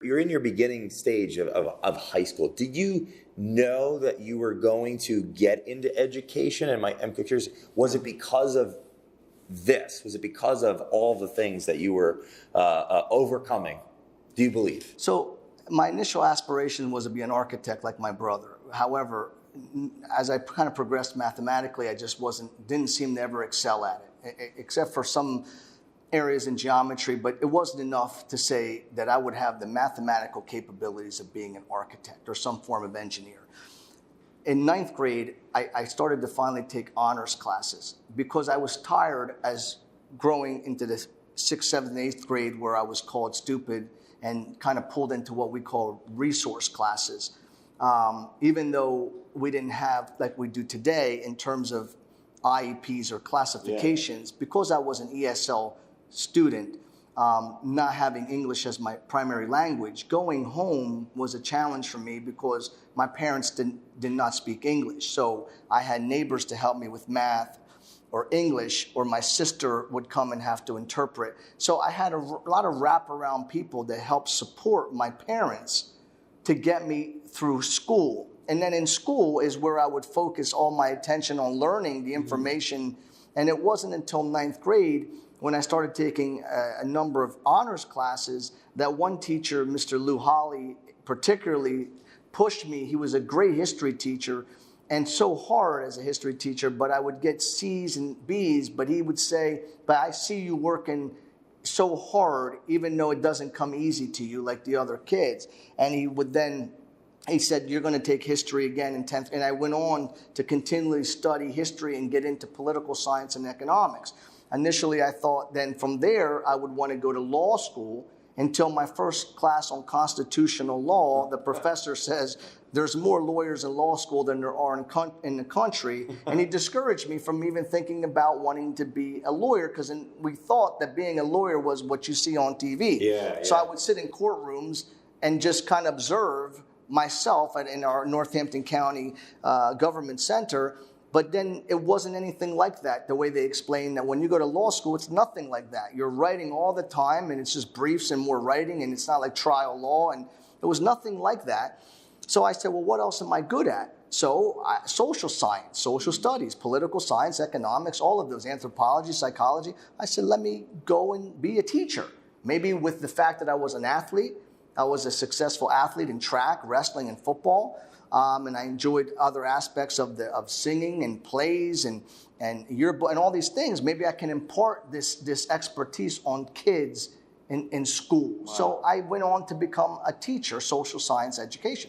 you're in your beginning stage of high school. Did you know that you were going to get into education? And I'm curious, was it because of this? Was it because of all the things that you were overcoming? Do you believe? So my initial aspiration was to be an architect like my brother. However, as I kind of progressed mathematically, I just didn't seem to ever excel at it, except for some areas in geometry, but it wasn't enough to say that I would have the mathematical capabilities of being an architect or some form of engineer. In ninth grade, I started to finally take honors classes because I was tired as growing into the 6th, 7th, and 8th grade where I was called stupid and kind of pulled into what we call resource classes. Even though we didn't have, like we do today, in terms of IEPs or classifications, because I was an ESL student, not having English as my primary language, going home was a challenge for me because my parents did not speak English. So I had neighbors to help me with math or English, or my sister would come and have to interpret. So I had a lot of wraparound people that helped support my parents to get me through school. And then in school is where I would focus all my attention on learning the information. And it wasn't until ninth grade when I started taking a number of honors classes that one teacher, Mr. Lou Holly, particularly pushed me. He was a great history teacher and so hard as a history teacher, but I would get C's and B's, but he would say, but I see you working so hard, even though it doesn't come easy to you like the other kids. And he said, you're going to take history again in 10th. And I went on to continually study history and get into political science and economics. Initially, I thought then from there, I would want to go to law school until my first class on constitutional law, the professor says, there's more lawyers in law school than there are in the country. And he discouraged me from even thinking about wanting to be a lawyer because we thought that being a lawyer was what you see on TV. So I would sit in courtrooms and just kind of observe myself in our Northampton County Government Center. But then it wasn't anything like that, the way they explained that when you go to law school, it's nothing like that. You're writing all the time, and it's just briefs and more writing, and it's not like trial law, and it was nothing like that. So I said, well, what else am I good at? So social science, social studies, political science, economics, all of those, anthropology, psychology. I said, let me go and be a teacher. Maybe with the fact that I was an athlete, I was a successful athlete in track, wrestling, and football. And I enjoyed other aspects of singing and plays and yearbook and all these things. Maybe I can impart this expertise on kids in school. Wow. So I went on to become a teacher, social science education.